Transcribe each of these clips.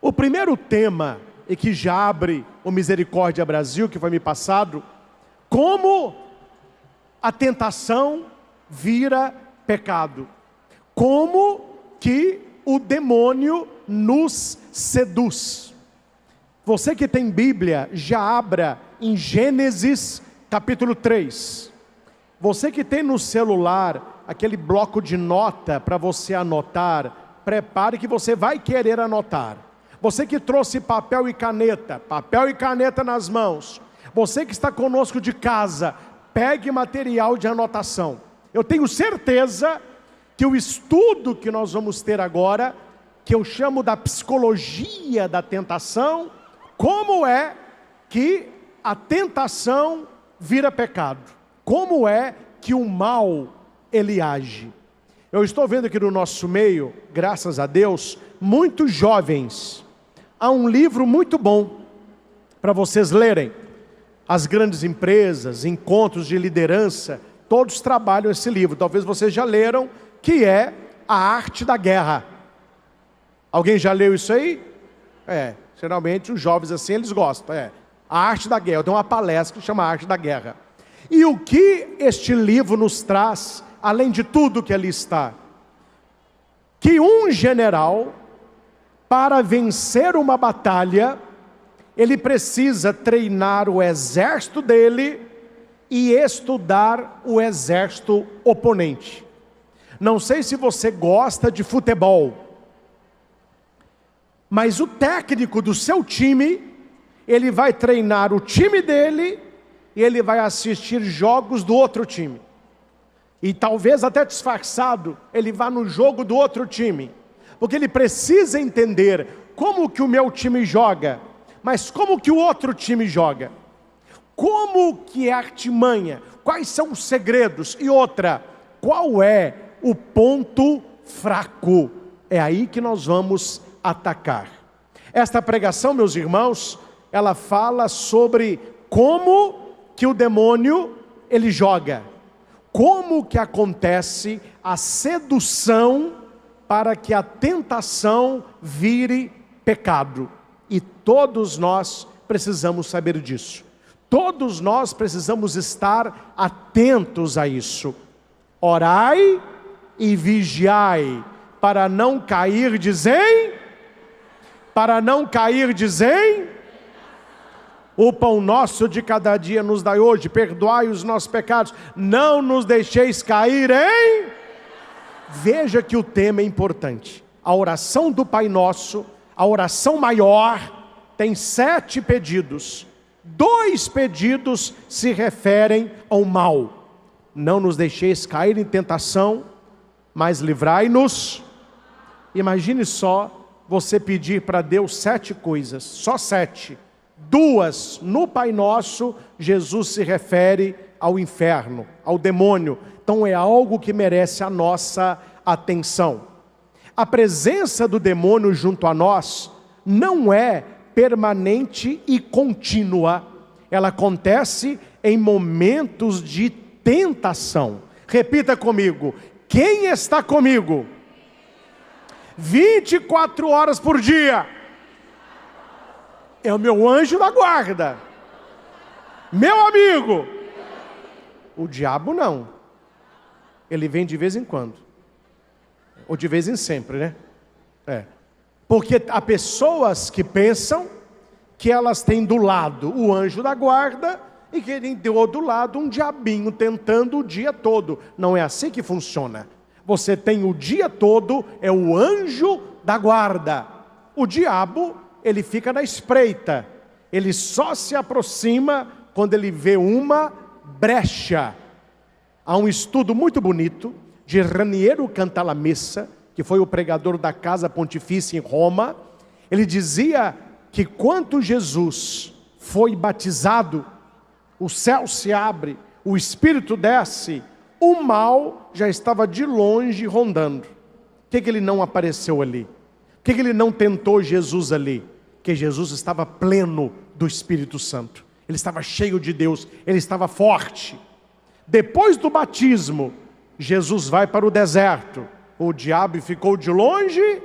O primeiro tema, e que já abre o Misericórdia Brasil, que foi me passado, como a tentação vira pecado. Como que o demônio nos seduz. Você que tem Bíblia, já abra em Gênesis capítulo 3. Você que tem no celular aquele bloco de nota para você anotar, prepare que você vai querer anotar. Você que trouxe papel e caneta nas mãos. Você que está conosco de casa, pegue material de anotação. Eu tenho certeza que o estudo que nós vamos ter agora, que eu chamo da psicologia da tentação, como é que a tentação vira pecado? Como é que o mal ele age? Eu estou vendo aqui no nosso meio, graças a Deus, muitos jovens. Há um livro muito bom para vocês lerem. As grandes empresas, encontros de liderança, todos trabalham esse livro. Talvez vocês já leram, que é A Arte da Guerra. Alguém já leu isso aí? Geralmente os jovens assim, eles gostam. A Arte da Guerra. Eu tenho uma palestra que chama A Arte da Guerra. E o que este livro nos traz, além de tudo que ali está? Que um general, para vencer uma batalha, ele precisa treinar o exército dele e estudar o exército oponente. Não sei se você gosta de futebol, mas o técnico do seu time, ele vai treinar o time dele e ele vai assistir jogos do outro time. E talvez até disfarçado, ele vá no jogo do outro time. Porque ele precisa entender como que o meu time joga, mas como que o outro time joga. Como que é a artimanha, quais são os segredos, e outra, qual é o ponto fraco? É aí que nós vamos atacar. Esta pregação, meus irmãos, ela fala sobre como que o demônio, ele joga. Como que acontece a sedução para que a tentação vire pecado. E todos nós precisamos saber disso. Todos nós precisamos estar atentos a isso. Orai e vigiai, para não cair, dizem, o pão nosso de cada dia nos dai hoje, perdoai os nossos pecados, não nos deixeis cair em... Veja que o tema é importante. A oração do Pai Nosso, a oração maior, tem 7 pedidos. 2 pedidos se referem ao mal. Não nos deixeis cair em tentação, mas livrai-nos. Imagine só você pedir para Deus 7 coisas, só 7. 2 no Pai Nosso, Jesus se refere ao inferno, ao demônio. Então é algo que merece a nossa atenção. A presença do demônio junto a nós não é permanente e contínua. Ela acontece em momentos de tentação. Repita comigo: quem está comigo 24 horas por dia é o meu anjo da guarda, meu amigo. O diabo não. Ele vem de vez em quando, ou de vez em sempre, né? Porque há pessoas que pensam que elas têm do lado o anjo da guarda e que tem do outro lado um diabinho tentando o dia todo. Não é assim que funciona. Você tem o dia todo, é o anjo da guarda. O diabo, ele fica na espreita. Ele só se aproxima quando ele vê uma brecha. Há um estudo muito bonito de Raniero Cantalamessa, que foi o pregador da Casa Pontifícia em Roma. Ele dizia que quando Jesus foi batizado, o céu se abre, o Espírito desce, o mal já estava de longe rondando. Por que ele não apareceu ali? Por que ele não tentou Jesus ali? Porque Jesus estava pleno do Espírito Santo. Ele estava cheio de Deus, ele estava forte. Depois do batismo, Jesus vai para o deserto. O diabo ficou de longe,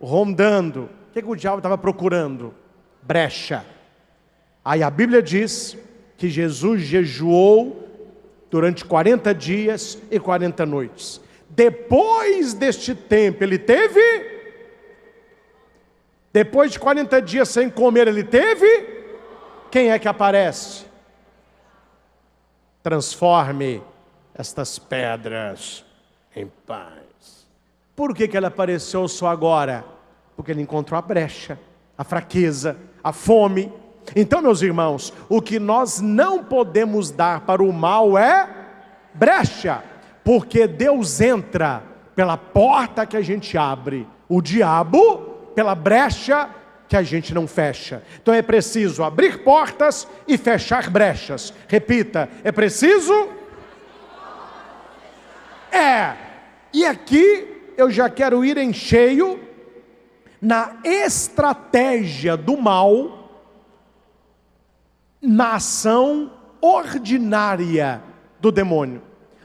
rondando. O que o diabo estava procurando? Brecha. Aí a Bíblia diz que Jesus jejuou durante 40 dias e 40 noites. Depois deste tempo, ele teve? Depois de 40 dias sem comer, ele teve? Quem é que aparece? Transforme estas pedras em pães. Por que ele apareceu só agora? Porque ele encontrou a brecha, a fraqueza, a fome. Então, meus irmãos, o que nós não podemos dar para o mal é brecha, porque Deus entra pela porta que a gente abre, o diabo pela brecha que a gente não fecha. Então é preciso abrir portas e fechar brechas. Repita, é preciso? E aqui eu já quero ir em cheio na estratégia do mal na ação ordinária do demônio.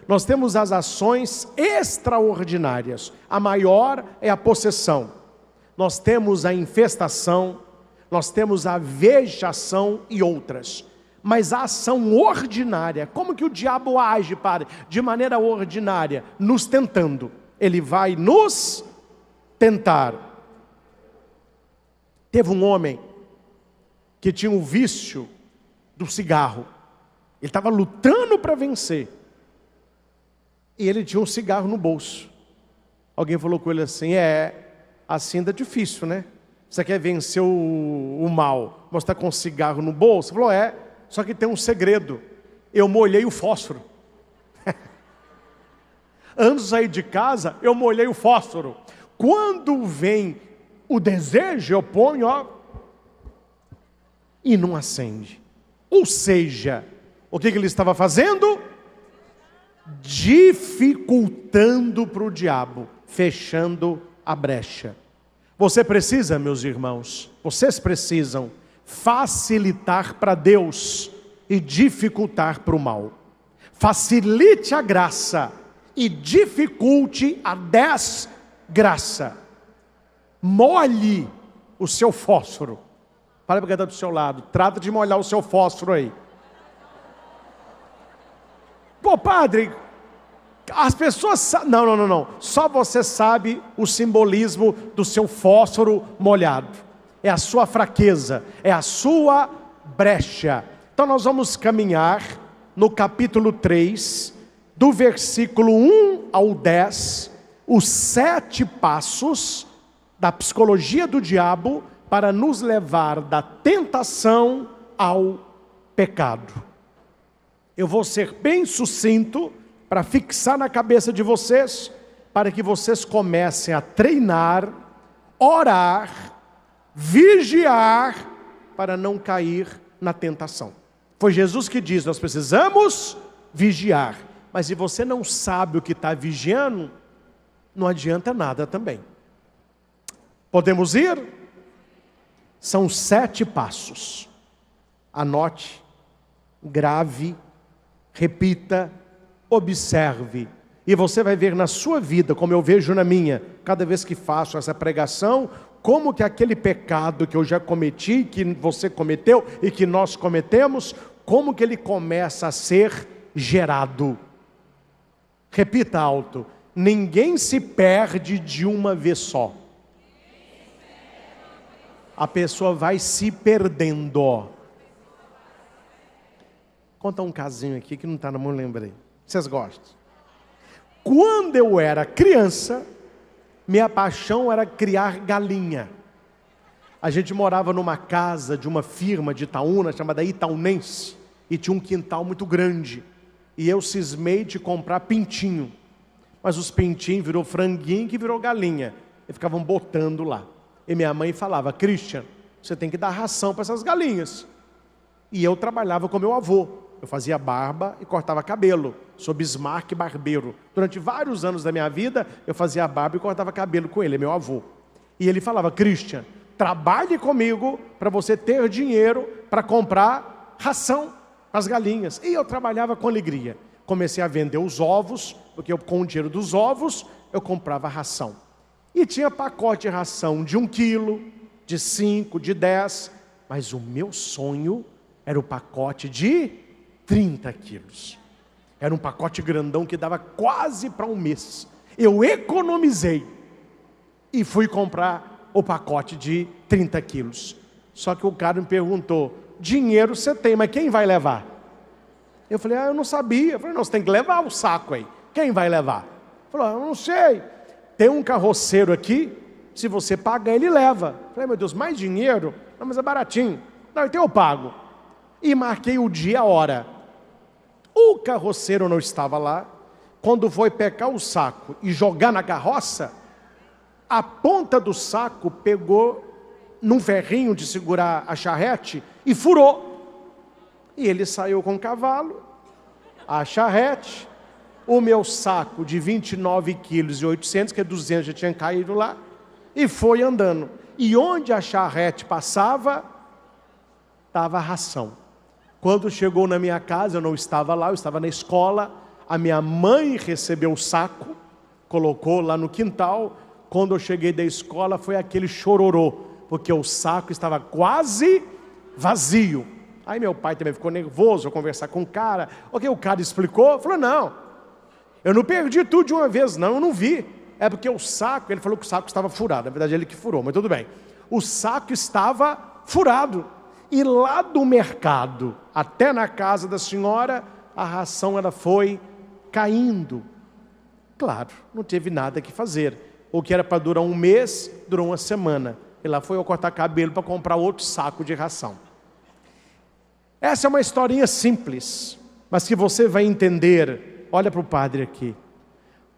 Nós temos as ações extraordinárias. A maior é a possessão. Nós temos a infestação, nós temos a vexação e outras. Mas a ação ordinária, como que o diabo age, Padre? De maneira ordinária, nos tentando. Ele vai nos tentar. Teve um homem que tinha um vício do cigarro. Ele estava lutando para vencer. E ele tinha um cigarro no bolso. Alguém falou com ele assim, assim é difícil, né? Você quer vencer o mal, mas está com um cigarro no bolso? Ele falou, só que tem um segredo. Eu molhei o fósforo. Antes de sair de casa, eu molhei o fósforo. Quando vem o desejo, eu ponho, e não acende. Ou seja, o que ele estava fazendo? Dificultando para o diabo, fechando a brecha. Você precisa, meus irmãos, vocês precisam facilitar para Deus e dificultar para o mal. Facilite a graça e dificulte a desgraça. Molhe o seu fósforo. Fala para quem está do seu lado, trata de molhar o seu fósforo aí. Pô, padre, as pessoas... Não. Só você sabe o simbolismo do seu fósforo molhado. É a sua fraqueza, é a sua brecha. Então nós vamos caminhar no capítulo 3, do versículo 1 ao 10, os 7 passos da psicologia do diabo para nos levar da tentação ao pecado. Eu vou ser bem sucinto para fixar na cabeça de vocês, para que vocês comecem a treinar, orar, vigiar, para não cair na tentação. Foi Jesus que diz, nós precisamos vigiar. Mas se você não sabe o que está vigiando, não adianta nada também. Podemos ir? São 7 passos. Anote, grave, repita, observe. E você vai ver na sua vida, como eu vejo na minha, cada vez que faço essa pregação, como que aquele pecado que eu já cometi, que você cometeu e que nós cometemos, como que ele começa a ser gerado. Repita alto, ninguém se perde de uma vez só. A pessoa vai se perdendo. Conta um casinho aqui que não está na mão, lembrei. Vocês gostam? Quando eu era criança, minha paixão era criar galinha. A gente morava numa casa de uma firma de Itaúna, chamada Itaunense, e tinha um quintal muito grande. E eu cismei de comprar pintinho. Mas os pintinhos virou franguinho que virou galinha. E ficavam botando lá. E minha mãe falava, Christian, você tem que dar ração para essas galinhas. E eu trabalhava com meu avô. Eu fazia barba e cortava cabelo. Sou Bismarck barbeiro. Durante vários anos da minha vida, eu fazia barba e cortava cabelo com ele, meu avô. E ele falava, Christian, trabalhe comigo para você ter dinheiro para comprar ração para as galinhas. E eu trabalhava com alegria. Comecei a vender os ovos, porque com o dinheiro dos ovos, eu comprava ração. E tinha pacote de ração de 1 quilo, de 5, de 10, mas o meu sonho era o pacote de 30 quilos. Era um pacote grandão que dava quase para um mês. Eu economizei e fui comprar o pacote de 30 quilos. Só que o cara me perguntou: dinheiro você tem, mas quem vai levar? Eu falei: eu não sabia. Eu falei: não, você tem que levar o saco aí. Quem vai levar? Ele falou: eu não sei. Tem um carroceiro aqui, se você pagar ele leva. Eu falei: meu Deus, mais dinheiro? Não, mas é baratinho. Não, então eu pago. E marquei o dia e a hora. O carroceiro não estava lá. Quando foi pegar o saco e jogar na carroça, a ponta do saco pegou num ferrinho de segurar a charrete e furou. E ele saiu com o cavalo, a charrete, o meu saco de 29 quilos e 800, que é 200, já tinha caído lá, e foi andando. E onde a charrete passava, estava a ração. Quando chegou na minha casa, eu não estava lá, eu estava na escola. A minha mãe recebeu o saco, colocou lá no quintal. Quando eu cheguei da escola, foi aquele chororô, porque o saco estava quase vazio. Aí meu pai também ficou nervoso, eu conversar com o cara. O cara explicou, falou: não, eu não perdi tudo de uma vez, não, eu não vi. É porque o saco, ele falou que o saco estava furado, na verdade ele que furou, mas tudo bem. O saco estava furado. E lá do mercado até na casa da senhora, a ração ela foi caindo. Claro, não teve nada que fazer. O que era para durar um mês, durou uma semana. E lá foi eu cortar cabelo para comprar outro saco de ração. Essa é uma historinha simples, mas que você vai entender. Olha para o padre aqui.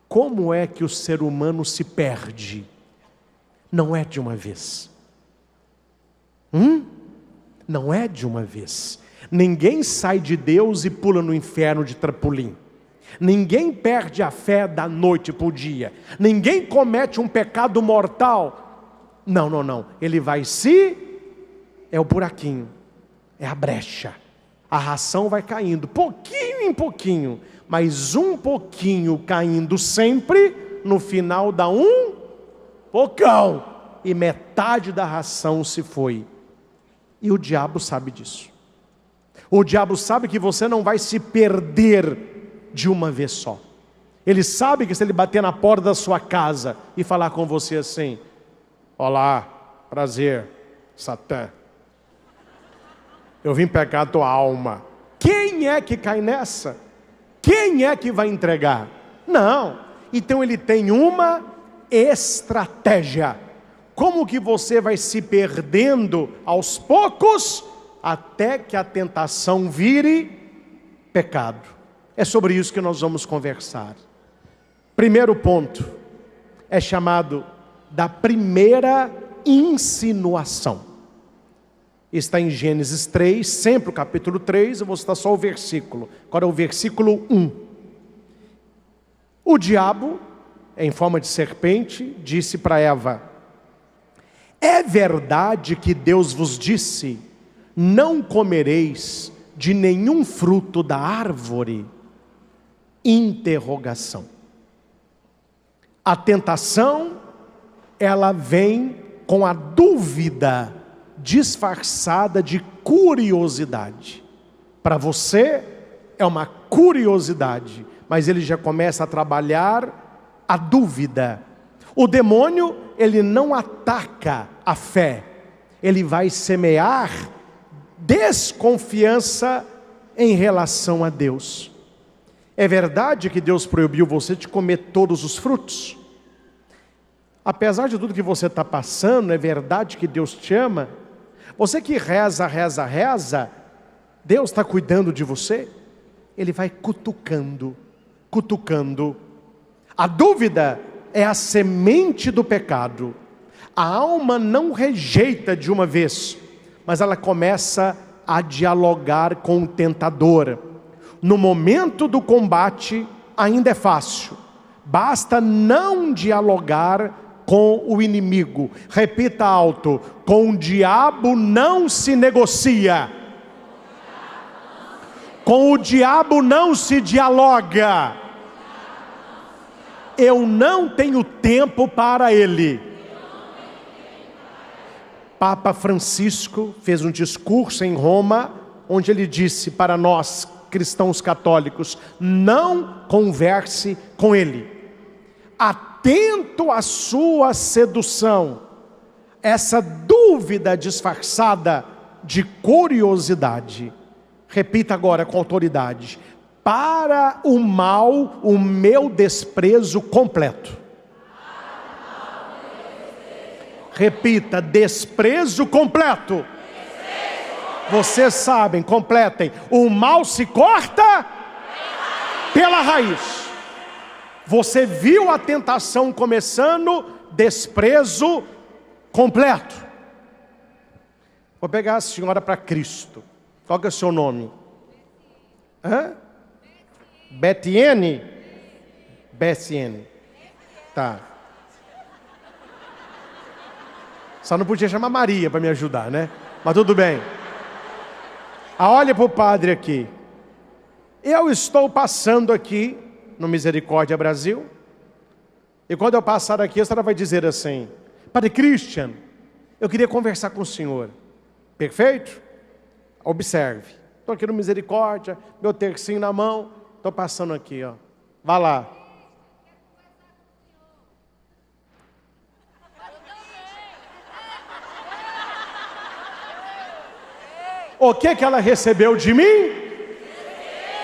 Como é que o ser humano se perde? Não é de uma vez. Não é de uma vez. Ninguém sai de Deus e pula no inferno de trampolim. Ninguém perde a fé da noite para o dia. Ninguém comete um pecado mortal. Não. Ele vai é o buraquinho, é a brecha. A ração vai caindo, pouquinho em pouquinho. Mas um pouquinho caindo sempre, no final dá um pocão. E metade da ração se foi. E o diabo sabe disso. O diabo sabe que você não vai se perder de uma vez só. Ele sabe que se ele bater na porta da sua casa e falar com você assim: olá, prazer, Satã, eu vim pegar a tua alma. Quem é que cai nessa? Quem é que vai entregar? Não. Então ele tem uma estratégia. Como que você vai se perdendo aos poucos, até que a tentação vire pecado? É sobre isso que nós vamos conversar. Primeiro ponto, é chamado da primeira insinuação. Está em Gênesis 3, sempre o capítulo 3, eu vou citar só o versículo. Agora é o versículo 1. O diabo, em forma de serpente, disse para Eva: é verdade que Deus vos disse: não comereis de nenhum fruto da árvore? Interrogação. A tentação, ela vem com a dúvida disfarçada de curiosidade. Para você é uma curiosidade, mas ele já começa a trabalhar a dúvida. O demônio, ele não ataca a fé, ele vai semear desconfiança em relação a Deus. É verdade que Deus proibiu você de comer todos os frutos? Apesar de tudo que você está passando, é verdade que Deus te ama? Você que reza, Deus está cuidando de você? Ele vai cutucando. A dúvida é a semente do pecado. A alma não rejeita de uma vez, mas ela começa a dialogar com o tentador. No momento do combate ainda é fácil, basta não dialogar com o inimigo. Repita alto: com o diabo não se negocia, com o diabo não se dialoga. Eu não tenho tempo para ele. Papa Francisco fez um discurso em Roma, onde ele disse para nós, cristãos católicos: não converse com ele. Atento à sua sedução, essa dúvida disfarçada de curiosidade. Repita agora com autoridade: para o mal, o meu desprezo completo. Repita: desprezo completo. Vocês sabem, completem. O mal se corta pela raiz. Você viu a tentação começando? Desprezo completo. Vou pegar a senhora para Cristo. Qual que é o seu nome? Betiene? Betiene. Tá. Só não podia chamar Maria para me ajudar, né? Mas tudo bem. Olha para o padre aqui. Eu estou passando aqui no Misericórdia Brasil. E quando eu passar aqui, a senhora vai dizer assim: Padre Christian, eu queria conversar com o senhor. Perfeito? Observe. Estou aqui no Misericórdia, meu tercinho na mão. Estou passando aqui, ó. Vá lá. O que ela recebeu de mim?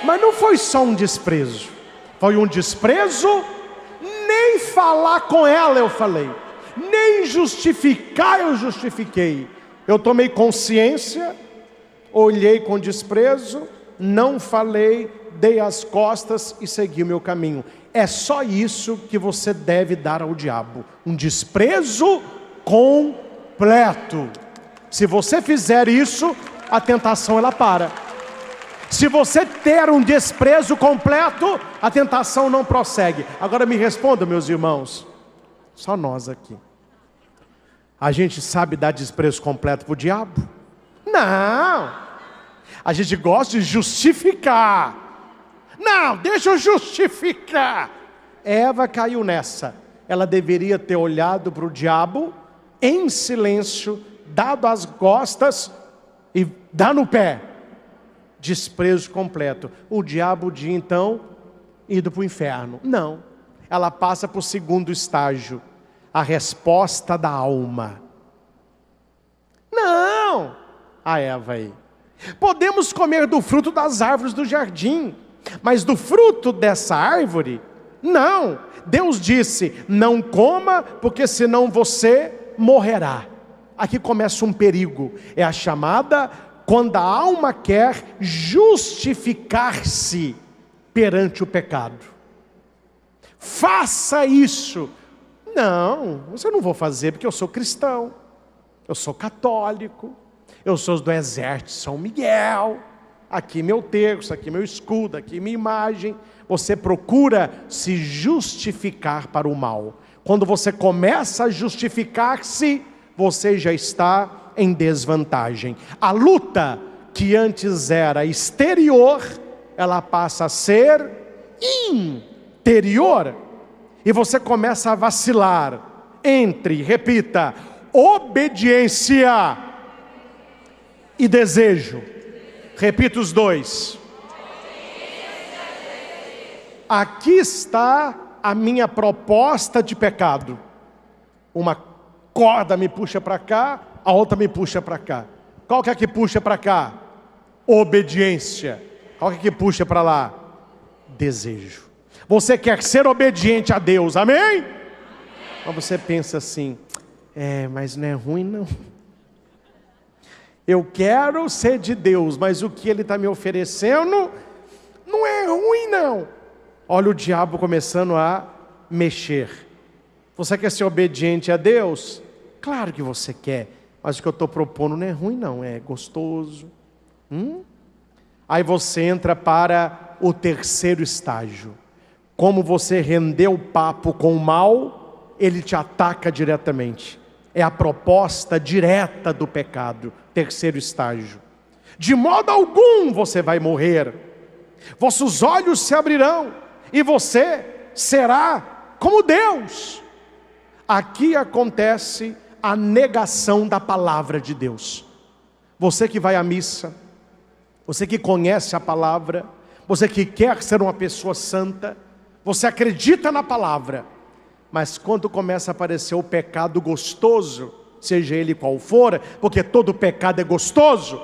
Mas não foi só um desprezo. Foi um desprezo, nem falar com ela eu falei. Nem justificar eu justifiquei. Eu tomei consciência, olhei com desprezo, não falei, dei as costas e segui o meu caminho. É só isso que você deve dar ao diabo. Um desprezo completo. Se você fizer isso, a tentação ela para. Se você ter um desprezo completo, a tentação não prossegue. Agora me responda, meus irmãos. Só nós aqui. A gente sabe dar desprezo completo para o diabo? Não. A gente gosta de justificar. Não, deixa eu justificar. Eva caiu nessa. Ela deveria ter olhado para o diabo em silêncio, dado as costas e dá no pé. Desprezo completo. O diabo de então ido para o inferno. Não. Ela passa para o segundo estágio. A resposta da alma. Não. A Eva aí. Podemos comer do fruto das árvores do jardim, mas do fruto dessa árvore, não. Deus disse: não coma, porque senão você morrerá. Aqui começa um perigo. É a chamada quando a alma quer justificar-se perante o pecado. Faça isso. Não, isso eu não vou fazer porque eu sou cristão, eu sou católico, eu sou do exército de São Miguel, aqui meu terço, aqui meu escudo, aqui minha imagem. Você procura se justificar para o mal. Quando você começa a justificar-se, você já está em desvantagem. A luta que antes era exterior, ela passa a ser interior. E você começa a vacilar entre, repita, obediência e desejo. Repita os dois. Aqui está a minha proposta de pecado. Uma corda me puxa para cá, a outra me puxa para cá. Qual que é que puxa para cá? Obediência. Qual que é que puxa para lá? Desejo. Você quer ser obediente a Deus, amém? Amém. Mas você pensa assim: mas não é ruim não. Eu quero ser de Deus, mas o que Ele está me oferecendo não é ruim não. Olha o diabo começando a mexer. Você quer ser obediente a Deus? Claro que você quer, mas o que eu estou propondo não é ruim não, é gostoso. Aí você entra para o terceiro estágio. Como você rendeu o papo com o mal, ele te ataca diretamente. É a proposta direta do pecado. Terceiro estágio. De modo algum você vai morrer. Vossos olhos se abrirão e você será como Deus. Aqui acontece a negação da palavra de Deus. Você que vai à missa, você que conhece a palavra, você que quer ser uma pessoa santa, você acredita na palavra, mas quando começa a aparecer o pecado gostoso, seja ele qual for, porque todo pecado é gostoso,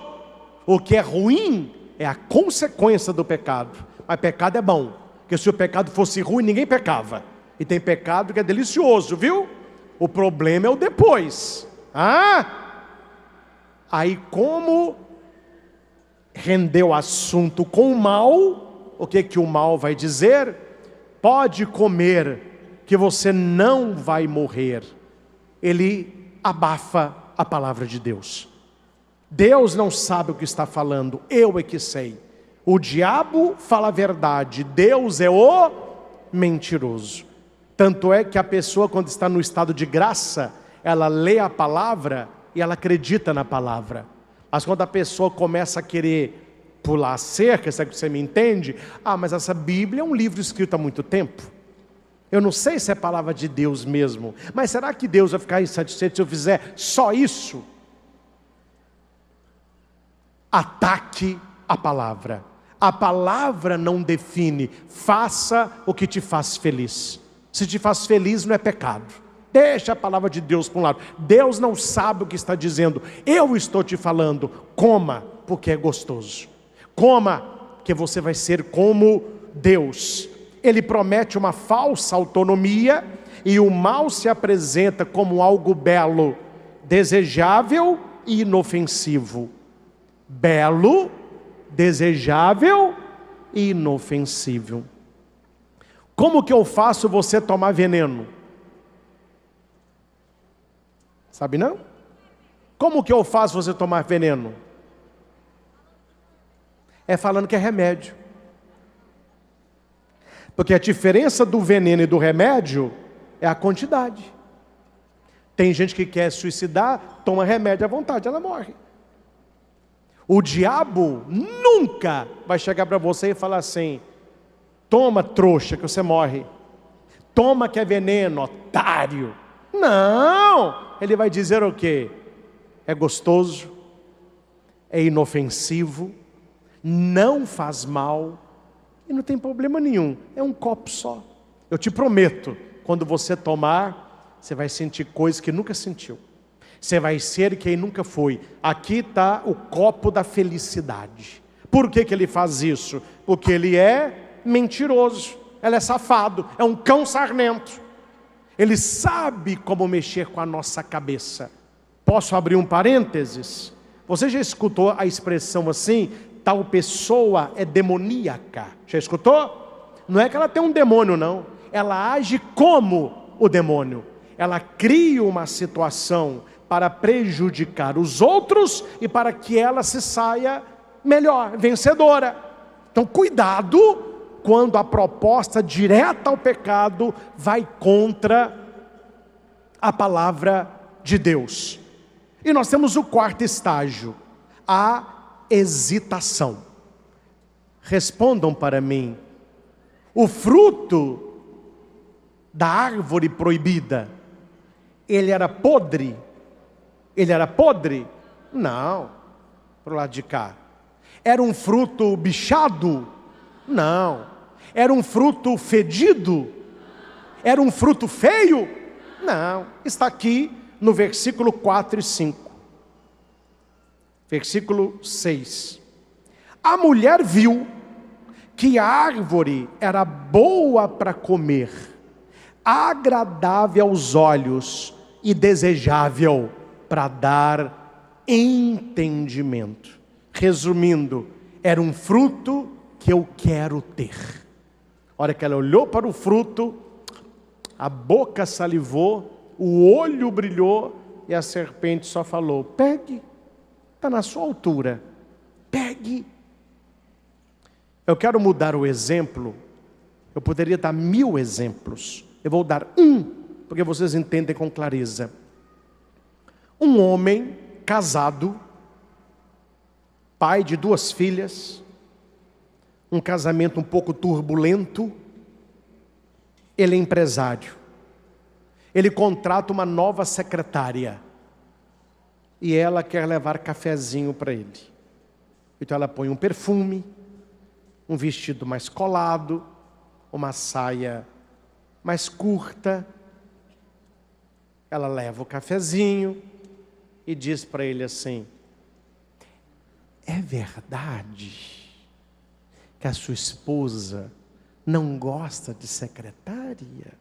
o que é ruim é a consequência do pecado. Mas pecado é bom, porque se o pecado fosse ruim, ninguém pecava. E tem pecado que é delicioso, viu? O problema é o depois. Aí como rendeu o assunto com o mal, o que o mal vai dizer? Pode comer, que você não vai morrer. Ele abafa a palavra de Deus. Deus não sabe o que está falando, eu é que sei. O diabo fala a verdade, Deus é o mentiroso. Tanto é que a pessoa, quando está no estado de graça, ela lê a palavra e ela acredita na palavra. Mas quando a pessoa começa a querer pular a cerca, sabe que você me entende? Mas essa Bíblia é um livro escrito há muito tempo. Eu não sei se é palavra de Deus mesmo, mas será que Deus vai ficar insatisfeito se eu fizer só isso? Ataque a palavra. A palavra não define, faça o que te faz feliz. Se te faz feliz não é pecado. Deixa a palavra de Deus para um lado. Deus não sabe o que está dizendo. Eu estou te falando, coma, porque é gostoso. Coma, que você vai ser como Deus. Ele promete uma falsa autonomia, e o mal se apresenta como algo belo, desejável e inofensivo. Belo, desejável e inofensivo. Como que eu faço você tomar veneno? Sabe não? Como que eu faço você tomar veneno? É falando que é remédio. Porque a diferença do veneno e do remédio é a quantidade. Tem gente que quer suicidar, toma remédio à vontade, ela morre. O diabo nunca vai chegar para você e falar assim: toma, trouxa, que você morre. Toma, que é veneno, otário. Não! Ele vai dizer o quê? É gostoso, é inofensivo, não faz mal e não tem problema nenhum. É um copo só. Eu te prometo, quando você tomar, você vai sentir coisas que nunca sentiu. Você vai ser quem nunca foi. Aqui está o copo da felicidade. Por que ele faz isso? Porque ele é mentiroso, ele é safado, é um cão sarnento. Ele sabe como mexer com a nossa cabeça. Posso abrir um parênteses? Você já escutou a expressão assim, tal pessoa é demoníaca? Já escutou? Não é que ela tem um demônio não, ela age como o demônio. Ela cria uma situação para prejudicar os outros e para que ela se saia melhor, vencedora. Então cuidado quando a proposta direta ao pecado vai contra a palavra de Deus. E nós temos o quarto estágio, a hesitação. Respondam para mim, o fruto da árvore proibida, ele era podre? Ele era podre? Não, para o lado de cá. Era um fruto bichado? Não. Era um fruto fedido? Era um fruto feio? Não. Está aqui no versículo 4 e 5. Versículo 6. A mulher viu que a árvore era boa para comer, agradável aos olhos e desejável para dar entendimento. Resumindo, era um fruto que eu quero ter. A hora que ela olhou para o fruto, a boca salivou, o olho brilhou e a serpente só falou: pegue, está na sua altura, pegue. Eu quero mudar o exemplo, eu poderia dar 1000 exemplos, eu vou dar um, porque vocês entendem com clareza. Um homem casado, pai de 2 filhas, um casamento um pouco turbulento, ele é empresário, ele contrata uma nova secretária, e ela quer levar cafezinho para ele. Então ela põe um perfume, um vestido mais colado, uma saia mais curta. Ela leva o cafezinho e diz para ele assim: é verdade que a sua esposa não gosta de secretária?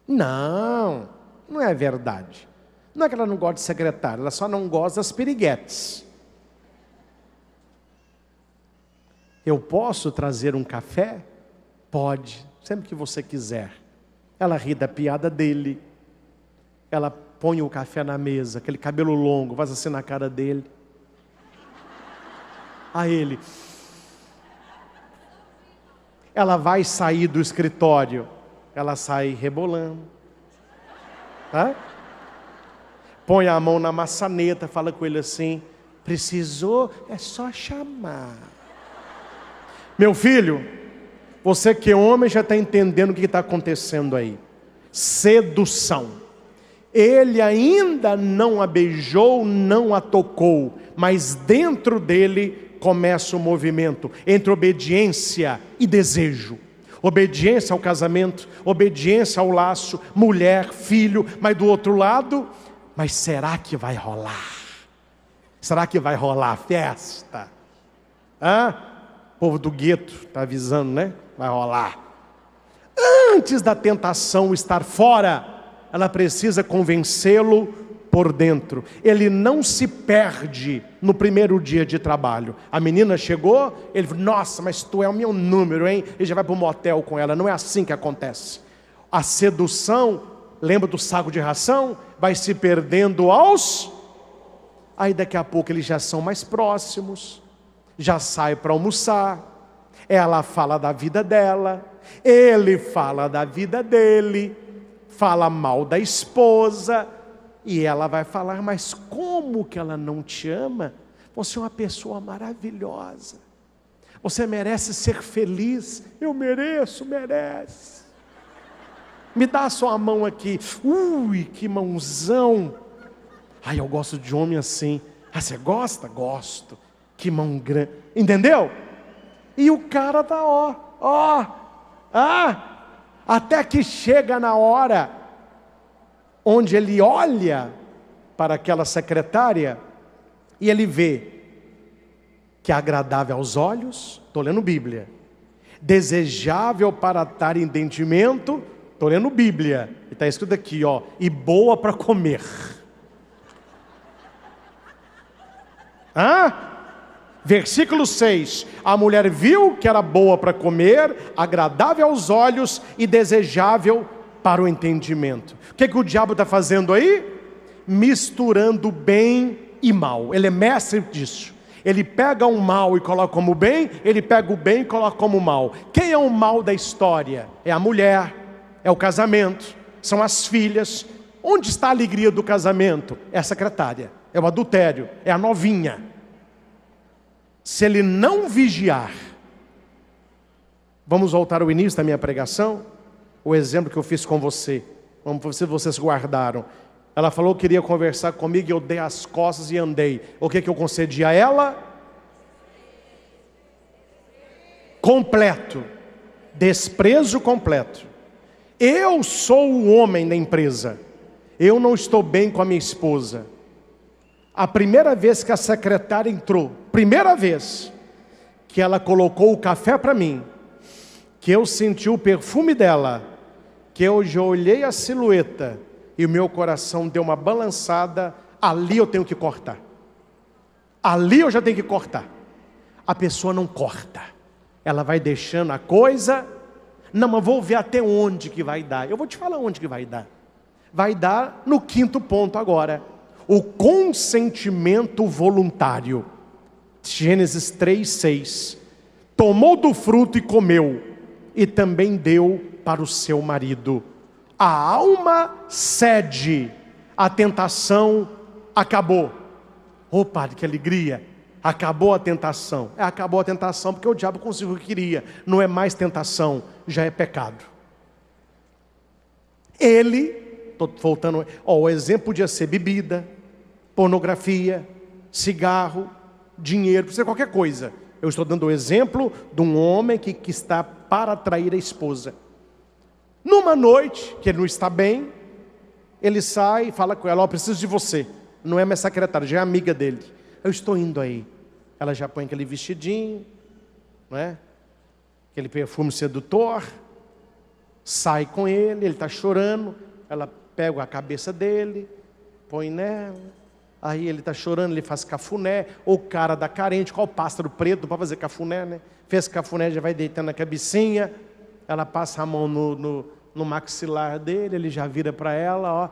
Não, não é verdade. Não é que ela não gosta de secretária, ela só não gosta das piriguetes. Eu posso trazer um café? Pode, sempre que você quiser. Ela ri da piada dele. Ela põe o café na mesa, aquele cabelo longo, faz assim na cara dele. A ele. Ela vai sair do escritório. Ela sai rebolando. Tá? Põe a mão na maçaneta, fala com ele assim: precisou, é só chamar. Meu filho, você que é homem já está entendendo o que está acontecendo aí. Sedução. Ele ainda não a beijou, não a tocou, mas dentro dele começa o movimento entre obediência e desejo. Obediência ao casamento, obediência ao laço, mulher, filho, mas do outro lado, mas será que vai rolar? Será que vai rolar festa? O povo do gueto está avisando, né? Vai rolar. Antes da tentação estar fora, ela precisa convencê-lo por dentro. Ele não se perde no primeiro dia de trabalho. A menina chegou, ele falou: nossa, mas tu é o meu número, hein? Ele já vai para o motel com ela. Não é assim que acontece. A sedução, lembra do saco de ração? Vai se perdendo aos... Aí daqui a pouco eles já são mais próximos, já sai para almoçar. Ela fala da vida dela, ele fala da vida dele, fala mal da esposa, e ela vai falar: mas como que ela não te ama? Você é uma pessoa maravilhosa, você merece ser feliz. Eu mereço, merece. Me dá a sua mão aqui. Ui, que mãozão. Ai, eu gosto de homem assim. Ah, você gosta? Gosto. Que mão grande. Entendeu? E o cara tá até que chega na hora onde ele olha para aquela secretária e ele vê que é agradável aos olhos, estou lendo Bíblia, desejável para dar entendimento, estou lendo Bíblia, e está escrito aqui, e boa para comer. Versículo 6, a mulher viu que era boa para comer, agradável aos olhos e desejável para o entendimento. O que o diabo está fazendo aí? Misturando bem e mal. Ele é mestre disso. Ele pega o mal e coloca como bem, ele pega o bem e coloca como mal. Quem é o mal da história? É a mulher, é o casamento, são as filhas. Onde está a alegria do casamento? É a secretária, é o adultério, é a novinha. Se ele não vigiar, vamos voltar ao início da minha pregação, o exemplo que eu fiz com você, vamos ver se vocês guardaram. Ela falou que queria conversar comigo, e eu dei as costas e andei. O que eu concedi a ela? Completo, desprezo completo. Eu sou o homem da empresa, eu não estou bem com a minha esposa. A primeira vez que a secretária entrou, primeira vez que ela colocou o café para mim, que eu senti o perfume dela, que eu já olhei a silhueta e o meu coração deu uma balançada, ali eu tenho que cortar. Ali eu já tenho que cortar. A pessoa não corta, ela vai deixando a coisa. Não, mas vou ver até onde que vai dar. Eu vou te falar onde que vai dar. Vai dar no quinto ponto agora. O consentimento voluntário. Gênesis 3:6. Tomou do fruto e comeu, e também deu para o seu marido. A alma cede, a tentação acabou. Oh, padre, que alegria! Acabou a tentação. Acabou a tentação porque o diabo conseguiu o que queria. Não é mais tentação, já é pecado. Ele, estou voltando, o exemplo podia ser bebida, pornografia, cigarro, dinheiro, precisa de qualquer coisa. Eu estou dando o exemplo de um homem que está para trair a esposa. Numa noite, que ele não está bem, ele sai e fala com ela: ó, preciso de você. Não é minha secretária, já é amiga dele. Eu estou indo aí. Ela já põe aquele vestidinho, não é? Aquele perfume sedutor. Sai com ele está chorando. Ela pega a cabeça dele, põe nela. Aí ele está chorando, ele faz cafuné. Ou o cara da carente, qual pássaro preto, não pode fazer cafuné, né? Fez cafuné, já vai deitando a cabecinha. Ela passa a mão no maxilar dele, ele já vira para ela, ó.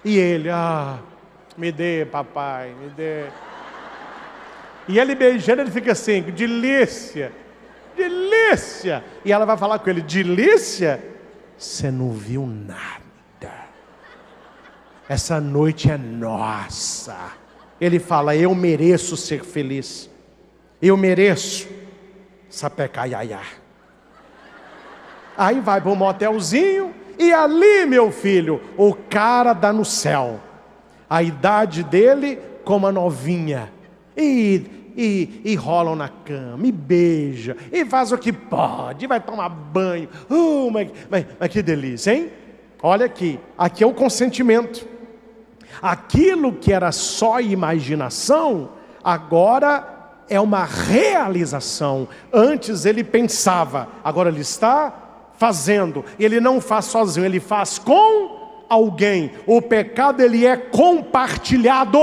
E ele, me dê, papai, me dê. E ele beijando, ele fica assim: delícia, delícia. E ela vai falar com ele: delícia? Você não viu nada. Essa noite é nossa. Ele fala: eu mereço ser feliz. Eu mereço. Sapecaiaiá. Aí vai para um motelzinho. E ali, meu filho, o cara dá no céu. A idade dele como a novinha. E rolam na cama, e beija, e faz o que pode, vai tomar banho. Mas que delícia, hein? Olha aqui é o consentimento. Aquilo que era só imaginação, agora é uma realização. Antes ele pensava, agora ele está fazendo. Ele não faz sozinho, ele faz com alguém. O pecado, ele é compartilhado.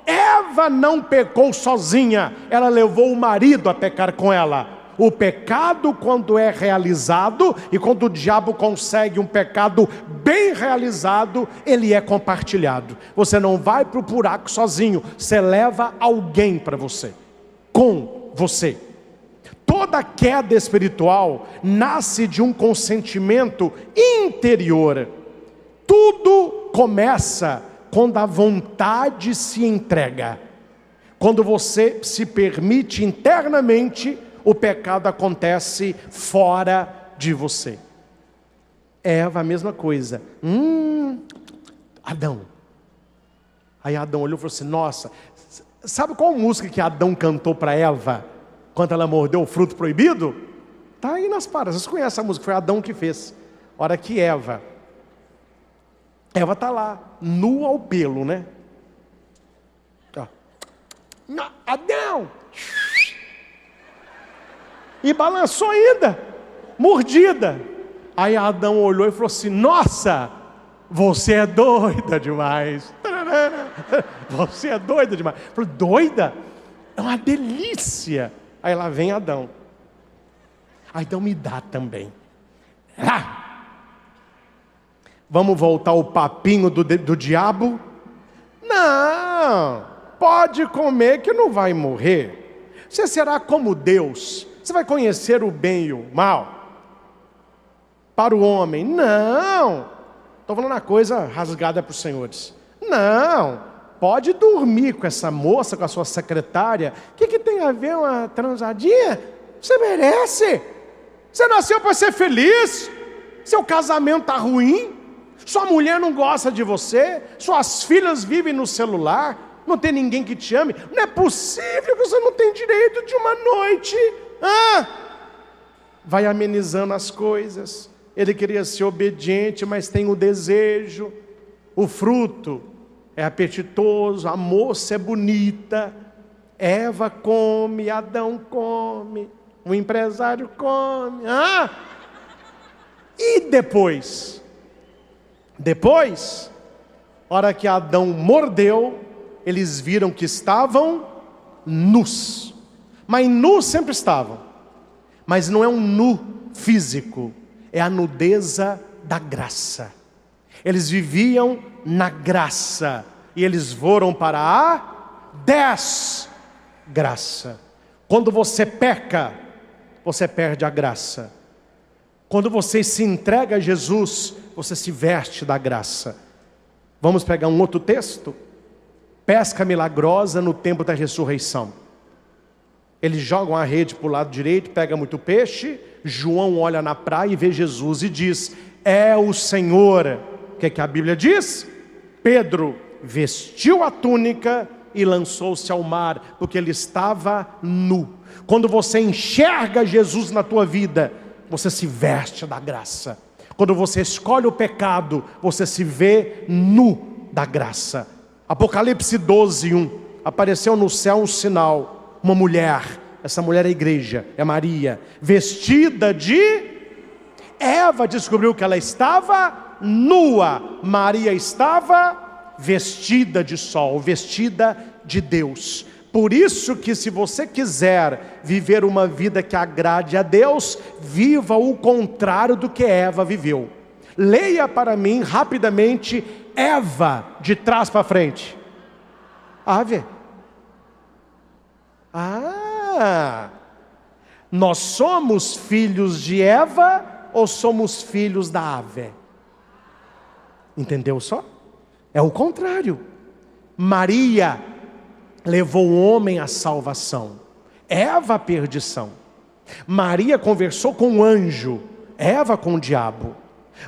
Eva não pecou sozinha, ela levou o marido a pecar com ela. O pecado, quando é realizado, e quando o diabo consegue um pecado bem realizado, ele é compartilhado. Você não vai para o buraco sozinho, você leva alguém para você, com você. Toda queda espiritual nasce de um consentimento interior. Tudo começa quando a vontade se entrega. Quando você se permite internamente, o pecado acontece fora de você. Eva, a mesma coisa. Adão. Aí Adão olhou e falou assim: nossa, sabe qual música que Adão cantou para Eva quando ela mordeu o fruto proibido? Está aí nas páginas, vocês conhecem a música, foi Adão que fez. Hora que Eva está lá, nua ao pelo, né? Adão! E balançou ainda, mordida. Aí Adão olhou e falou assim: nossa, você é doida demais. Você é doida demais. Falou: doida? É uma delícia. Aí lá vem Adão. Aí então me dá também. Vamos voltar ao papinho do diabo? Não, pode comer que não vai morrer. Você será como Deus. Você vai conhecer o bem e o mal. Para o homem, não. Estou falando uma coisa rasgada para os senhores. Não, pode dormir com essa moça, com a sua secretária. O que tem a ver uma transadinha? Você merece. Você nasceu para ser feliz. Seu casamento está ruim. Sua mulher não gosta de você. Suas filhas vivem no celular. Não tem ninguém que te ame. Não é possível que você não tenha direito de uma noite. Vai amenizando as coisas. Ele queria ser obediente, mas tem o desejo. O fruto é apetitoso, a moça é bonita. Eva come, Adão come, o empresário come. E depois, hora que Adão mordeu, eles viram que estavam nus. Mas nus sempre estavam. Mas não é um nu físico, é a nudeza da graça. Eles viviam na graça e eles foram para a desgraça. Quando você peca, você perde a graça. Quando você se entrega a Jesus, você se veste da graça. Vamos pegar um outro texto? Pesca milagrosa no tempo da ressurreição. Eles jogam a rede para o lado direito, pega muito peixe. João olha na praia e vê Jesus e diz: é o Senhor. O que a Bíblia diz? Pedro vestiu a túnica e lançou-se ao mar, porque ele estava nu. Quando você enxerga Jesus na tua vida, você se veste da graça. Quando você escolhe o pecado, você se vê nu da graça. Apocalipse 12:1. Apareceu no céu um sinal, uma mulher. Essa mulher é a igreja, é Maria, vestida de... Eva descobriu que ela estava nua. Maria estava vestida de sol, vestida de Deus. Por isso que, se você quiser viver uma vida que agrade a Deus, viva o contrário do que Eva viveu. Leia para mim rapidamente Eva de trás para frente. Ave. Nós somos filhos de Eva ou somos filhos da ave? Entendeu só? É o contrário. Maria levou o homem à salvação, Eva à perdição. Maria conversou com o anjo, Eva com o diabo.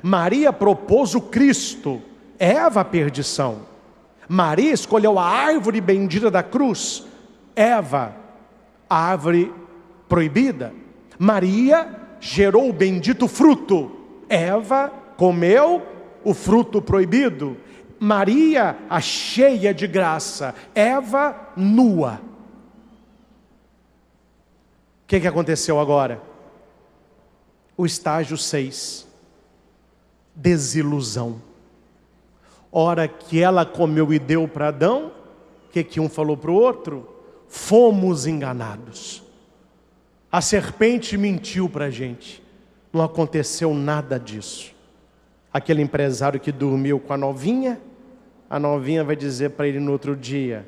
Maria propôs o Cristo, Eva à perdição. Maria escolheu a árvore bendita da cruz, Eva a árvore proibida. Maria gerou o bendito fruto, Eva comeu o fruto proibido. Maria a cheia de graça, Eva nua. O que aconteceu agora? O estágio 6, desilusão. Hora que ela comeu e deu para Adão, o que um falou para o outro? Fomos enganados. A serpente mentiu para a gente. Não aconteceu nada disso. Aquele empresário que dormiu com a novinha vai dizer para ele no outro dia: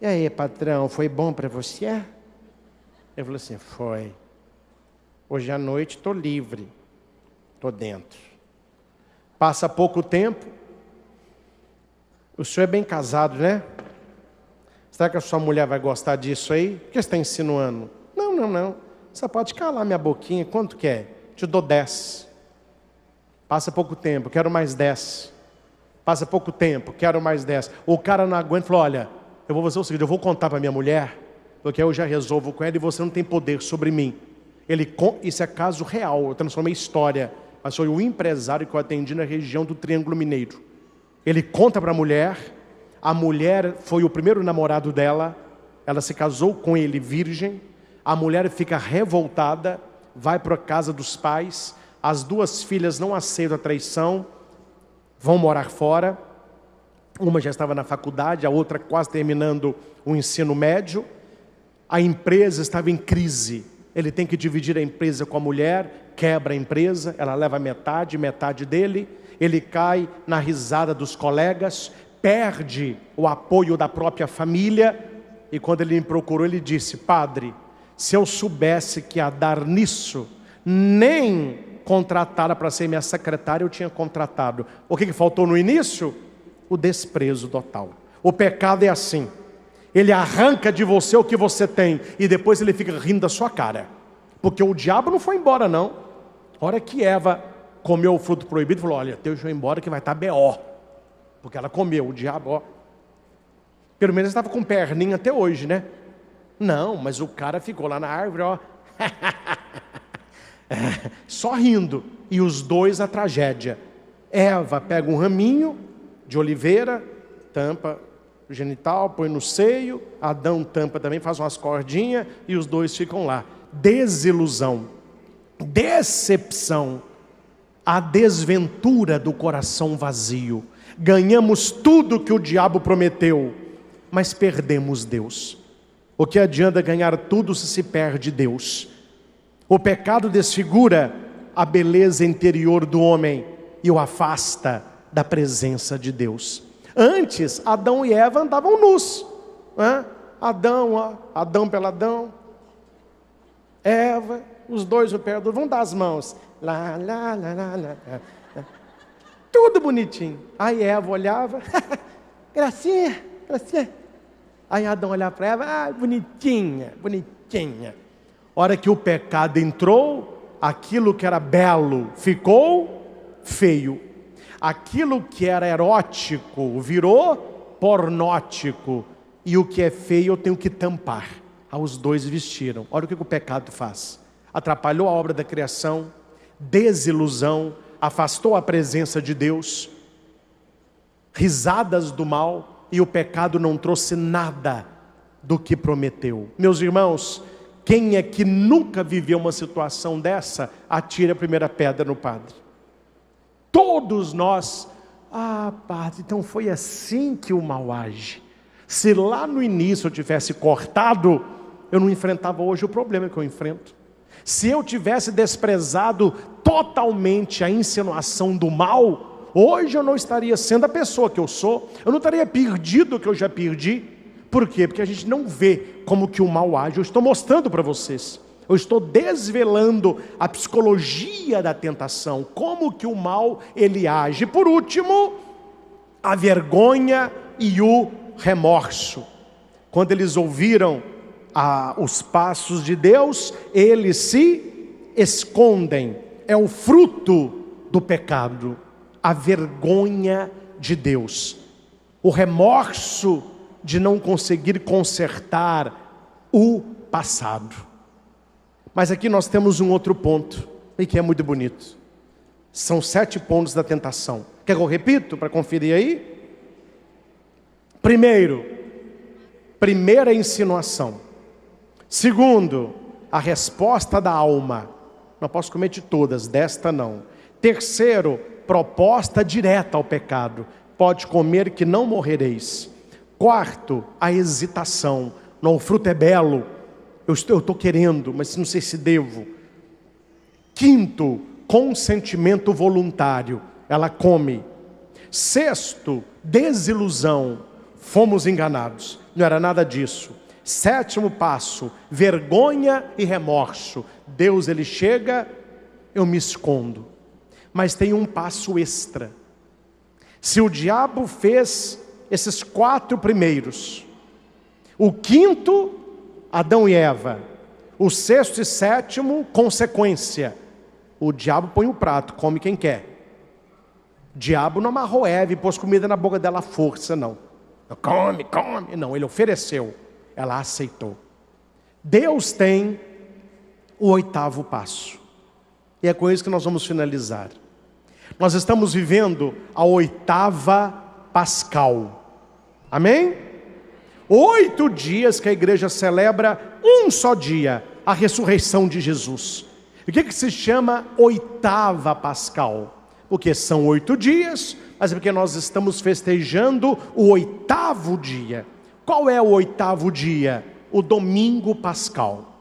e aí, patrão, foi bom para você? Ele falou assim: foi. Hoje à noite estou livre, estou dentro. Passa pouco tempo. O senhor é bem casado, né? Será que a sua mulher vai gostar disso aí? O que você está insinuando? Não. Você pode calar minha boquinha. Quanto quer? Te dou 10. Passa pouco tempo, quero mais 10. Passa pouco tempo, quero mais 10. O cara não aguenta e falou: olha, eu vou fazer o seguinte, eu vou contar para minha mulher, porque eu já resolvo com ela e você não tem poder sobre mim. Isso é caso real, eu transformei em história. Mas foi o empresário que eu atendi na região do Triângulo Mineiro. Ele conta para a mulher foi o primeiro namorado dela, ela se casou com ele virgem. A mulher fica revoltada, vai para a casa dos pais. As duas filhas não aceitam a traição, vão morar fora. Uma já estava na faculdade, a outra quase terminando o ensino médio. A empresa estava em crise. Ele tem que dividir a empresa com a mulher, quebra a empresa, ela leva metade dele. Ele cai na risada dos colegas, perde o apoio da própria família. E quando ele me procurou, ele disse: padre, se eu soubesse que ia dar nisso, nem contratada para ser minha secretária eu tinha contratado. O que faltou no início? O desprezo total. O pecado é assim: ele arranca de você o que você tem e depois ele fica rindo da sua cara, porque o diabo não foi embora não. A hora que Eva comeu o fruto proibido, falou: olha, deixa eu ir embora que vai estar B.O. Porque ela comeu, o diabo, ó. Pelo menos estava com perninha até hoje, né? Não, mas o cara ficou lá na árvore, ó. Só rindo. E os dois a tragédia. Eva pega um raminho de oliveira, tampa o genital, põe no seio. Adão tampa também, faz umas cordinhas e os dois ficam lá. Desilusão, decepção, a desventura do coração vazio. Ganhamos tudo que o diabo prometeu, mas perdemos Deus. O que adianta ganhar tudo se perde Deus? O pecado desfigura a beleza interior do homem e o afasta da presença de Deus. Antes, Adão e Eva andavam nus, né? Adão peladão, Eva, os dois no pé do outro, vão dar as mãos, lá, tudo bonitinho. Aí Eva olhava, gracinha. Aí Adão olhava para Eva, bonitinha. Hora que o pecado entrou, aquilo que era belo ficou feio. Aquilo que era erótico virou pornótico. E o que é feio eu tenho que tampar. Os dois vestiram. Olha o que o pecado faz. Atrapalhou a obra da criação, desilusão, afastou a presença de Deus, risadas do mal, e o pecado não trouxe nada do que prometeu. Meus irmãos, quem é que nunca viveu uma situação dessa, atire a primeira pedra no padre. Todos nós, padre, então foi assim que o mal age. Se lá no início eu tivesse cortado, eu não enfrentava hoje o problema que eu enfrento. Se eu tivesse desprezado totalmente a insinuação do mal, hoje eu não estaria sendo a pessoa que eu sou, eu não estaria perdido o que eu já perdi. Por quê? Porque a gente não vê como que o mal age. Eu estou mostrando para vocês, eu estou desvelando a psicologia da tentação, como que o mal ele age. Por último, a vergonha e o remorso. Quando eles ouviram os passos de Deus, eles se escondem. É o fruto do pecado, a vergonha de Deus, o remorso de não conseguir consertar o passado. Mas aqui nós temos um outro ponto, e que é muito bonito. São 7 pontos da tentação. Quer que eu repito para conferir aí? Primeira insinuação. Segundo, a resposta da alma. Não posso comer de todas, desta não. Terceiro, proposta direta ao pecado. Pode comer que não morrereis. Quarto, a hesitação. Não, o fruto é belo, eu estou querendo, mas não sei se devo. Quinto, consentimento voluntário. Ela come. Sexto, desilusão. Fomos enganados. Não era nada disso. Sétimo passo, vergonha e remorso. Deus ele chega, eu me escondo. Mas tem um passo extra. Se o diabo fez esses 4 primeiros, o quinto, Adão e Eva, o sexto e sétimo, consequência. O diabo põe o prato, come quem quer. O diabo não amarrou Eva e pôs comida na boca dela à força, não. Come, come. Não, ele ofereceu. Ela aceitou. Deus tem o 8º passo. E é com isso que nós vamos finalizar. Nós estamos vivendo a 8ª Pascal. Amém? 8 dias que a igreja celebra um só dia, a ressurreição de Jesus. E o que se chama 8ª Pascal? Porque são 8 dias, mas é porque nós estamos festejando o 8º dia. Qual é o 8º dia? O domingo pascal.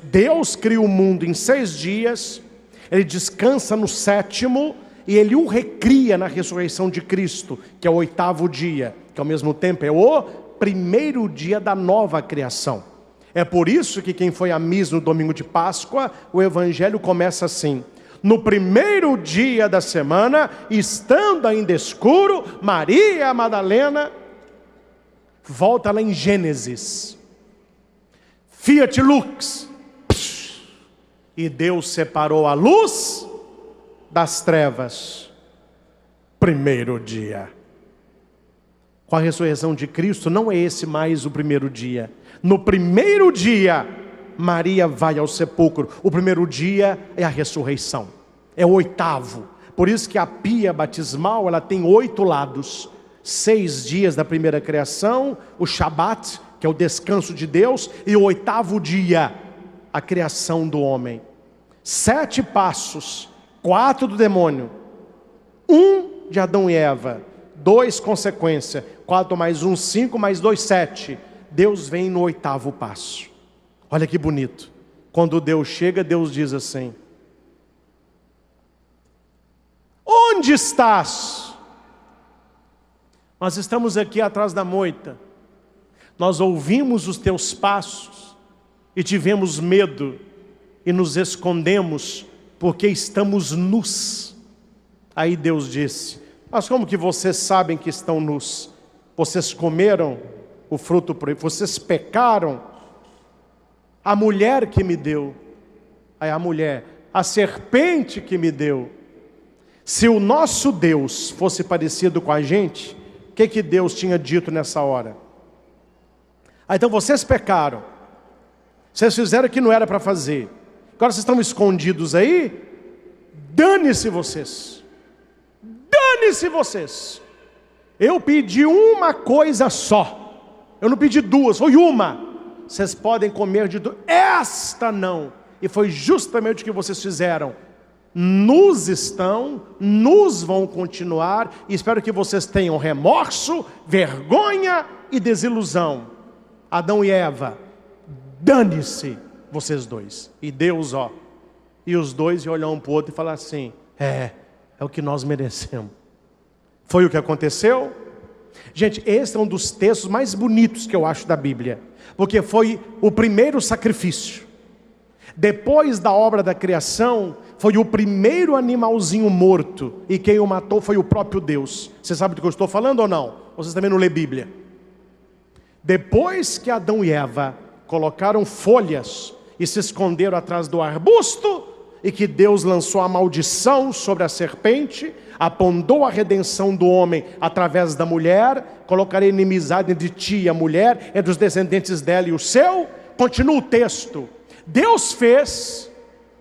Deus cria o mundo em 6 dias, ele descansa no 7º, e ele o recria na ressurreição de Cristo, que é o 8º dia, que ao mesmo tempo é o primeiro dia da nova criação. É por isso que quem foi à missa no domingo de Páscoa, o evangelho começa assim: no primeiro dia da semana, estando ainda escuro, Maria Madalena, volta lá em Gênesis, Fiat Lux, e Deus separou a luz das trevas. Primeiro dia. Com a ressurreição de Cristo, não é esse mais o primeiro dia. No primeiro dia, Maria vai ao sepulcro. O primeiro dia é a ressurreição, é o 8º. Por isso que a pia batismal, ela tem 8 lados. 6 dias da primeira criação, o Shabat, que é o descanso de Deus, e o 8º dia, a criação do homem. 7 passos, 4 do demônio, 1 de Adão e Eva, 2 consequência, 4 mais 1, 5 mais 2, 7. Deus vem no 8º passo. Olha que bonito. Quando Deus chega, Deus diz assim: onde estás? Nós estamos aqui atrás da moita, nós ouvimos os teus passos e tivemos medo e nos escondemos porque estamos nus. Aí Deus disse: mas como que vocês sabem que estão nus? Vocês comeram o fruto proibido, vocês pecaram. A mulher que me deu, aí a mulher, a serpente que me deu. Se o nosso Deus fosse parecido com a gente, o que Deus tinha dito nessa hora? Então vocês pecaram, vocês fizeram o que não era para fazer, agora vocês estão escondidos aí, dane-se vocês, dane-se vocês. Eu pedi uma coisa só, eu não pedi duas, foi uma. Vocês podem comer de duas, esta não. E foi justamente o que vocês fizeram. Nos estão, nos vão continuar, e espero que vocês tenham remorso, vergonha e desilusão. Adão e Eva, dane-se vocês dois. E Deus, e os dois iam olhar um para o outro e falar assim, é o que nós merecemos. Foi o que aconteceu? Gente, esse é um dos textos mais bonitos que eu acho da Bíblia, porque foi o primeiro sacrifício. Depois da obra da criação, foi o primeiro animalzinho morto, e quem o matou foi o próprio Deus. Você sabe do que eu estou falando ou não? Vocês também não lê Bíblia? Depois que Adão e Eva colocaram folhas e se esconderam atrás do arbusto, e que Deus lançou a maldição sobre a serpente, apontou a redenção do homem através da mulher, colocarei inimizade entre ti e a mulher, entre os descendentes dela e o seu. Continua o texto. Deus fez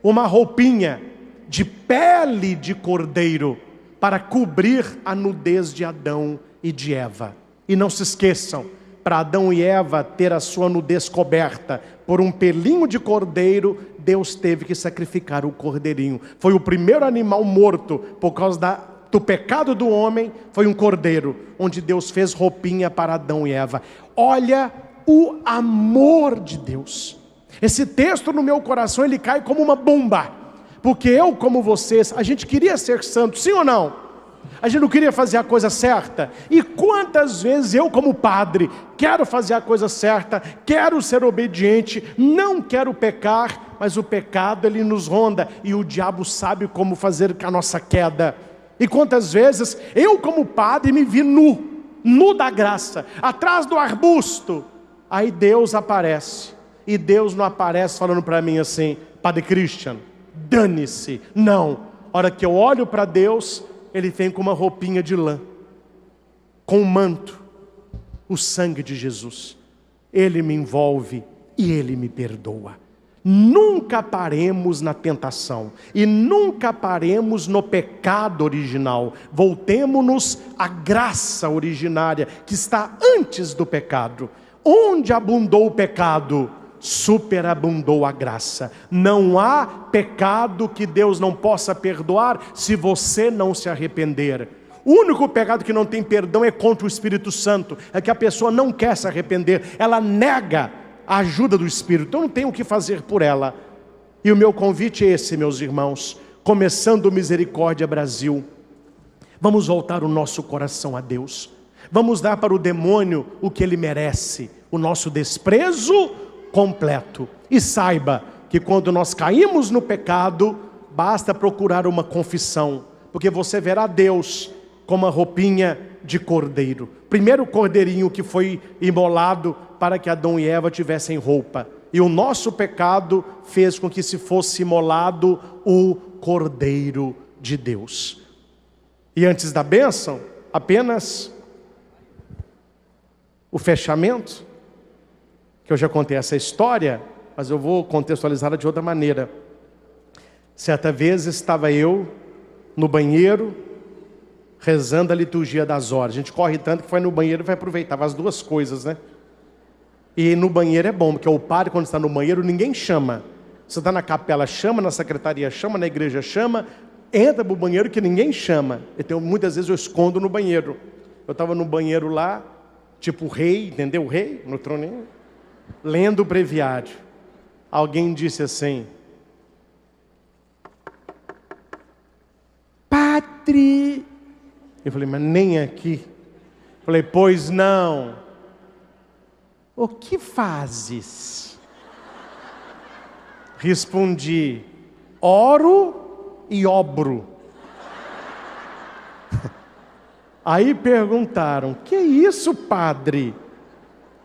uma roupinha de pele de cordeiro para cobrir a nudez de Adão e de Eva. E não se esqueçam, para Adão e Eva ter a sua nudez coberta por um pelinho de cordeiro, Deus teve que sacrificar o cordeirinho. Foi o primeiro animal morto por causa do pecado do homem, foi um cordeiro, onde Deus fez roupinha para Adão e Eva. Olha o amor de Deus. Esse texto no meu coração, ele cai como uma bomba, porque eu como vocês, a gente queria ser santo, sim ou não? A gente não queria fazer a coisa certa? E quantas vezes eu como padre, quero fazer a coisa certa, quero ser obediente, não quero pecar, mas o pecado ele nos ronda, e o diabo sabe como fazer com a nossa queda. E quantas vezes eu como padre me vi nu da graça, atrás do arbusto, aí Deus aparece. E Deus não aparece falando para mim assim, Padre Christian, dane-se. Não, a hora que eu olho para Deus, Ele vem com uma roupinha de lã, com um manto, o sangue de Jesus. Ele me envolve e Ele me perdoa. Nunca paremos na tentação e nunca paremos no pecado original. Voltemo-nos à graça originária que está antes do pecado. Onde abundou o pecado, superabundou a graça. Não há pecado que Deus não possa perdoar se você não se arrepender. O único pecado que não tem perdão é contra o Espírito Santo, é que a pessoa não quer se arrepender, ela nega a ajuda do Espírito, então não tem o que fazer por ela. E o meu convite é esse, meus irmãos, começando o Misericórdia Brasil, vamos voltar o nosso coração a Deus, vamos dar para o demônio o que ele merece, o nosso desprezo completo. E saiba que quando nós caímos no pecado, basta procurar uma confissão, porque você verá Deus com uma roupinha de cordeiro. Primeiro cordeirinho que foi imolado para que Adão e Eva tivessem roupa. E o nosso pecado fez com que se fosse imolado o cordeiro de Deus. E antes da bênção, apenas o fechamento, que eu já contei essa história, mas eu vou contextualizá-la de outra maneira. Certa vez estava eu no banheiro, rezando a liturgia das horas. A gente corre tanto que foi no banheiro e vai aproveitar as duas coisas, né? E no banheiro é bom, porque o padre, quando está no banheiro, ninguém chama. Você está na capela, chama, na secretaria chama, na igreja chama, entra para o banheiro que ninguém chama. Então, muitas vezes eu escondo no banheiro. Eu estava no banheiro lá, tipo o rei, entendeu? O rei, no troninho, lendo o breviário. Alguém disse assim: Padre. Eu falei, mas nem aqui. Eu falei, pois não. O que fazes? Respondi, oro e obro. Aí perguntaram, que isso, padre?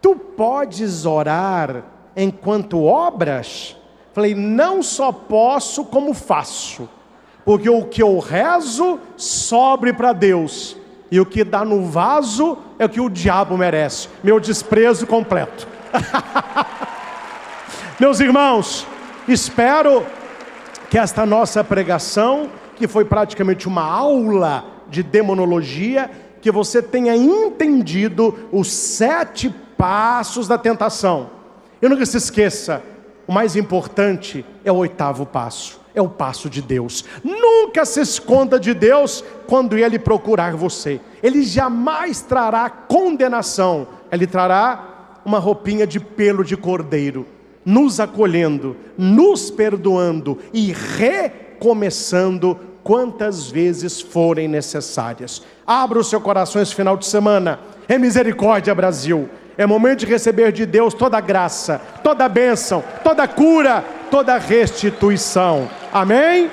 Tu podes orar enquanto obras? Falei, não só posso como faço. Porque o que eu rezo sobre para Deus, e o que dá no vaso é o que o diabo merece. Meu desprezo completo. Meus irmãos, espero que esta nossa pregação, que foi praticamente uma aula de demonologia, que você tenha entendido os 7 passos da tentação. E nunca se esqueça, o mais importante é o 8º passo, é o passo de Deus. Nunca se esconda de Deus quando Ele procurar você. Ele jamais trará condenação, Ele trará uma roupinha de pelo de cordeiro, nos acolhendo, nos perdoando e recomeçando quantas vezes forem necessárias. Abra o seu coração esse final de semana. É misericórdia, Brasil. É momento de receber de Deus toda a graça, toda a bênção, toda a cura, toda a restituição. Amém?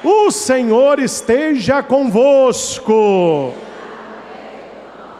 O Senhor esteja convosco.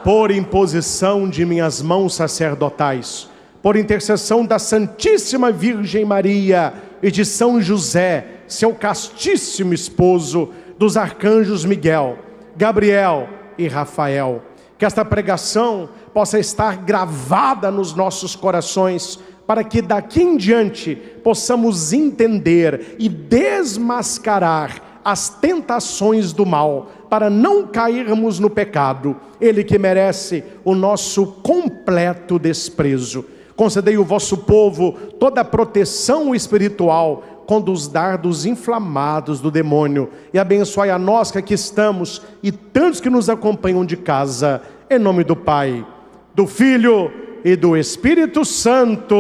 Por imposição de minhas mãos sacerdotais, por intercessão da Santíssima Virgem Maria e de São José, seu castíssimo esposo, dos arcanjos Miguel, Gabriel e Rafael, que esta pregação possa estar gravada nos nossos corações, para que daqui em diante possamos entender e desmascarar as tentações do mal, para não cairmos no pecado, ele que merece o nosso completo desprezo. Concedei ao vosso povo toda a proteção espiritual contra os dardos inflamados do demônio, e abençoai a nós que aqui estamos e tantos que nos acompanham de casa, em nome do Pai, do Filho e do Espírito Santo.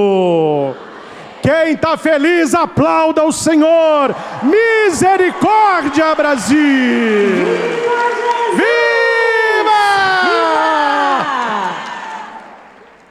Quem está feliz, aplauda o Senhor. Misericórdia, Brasil!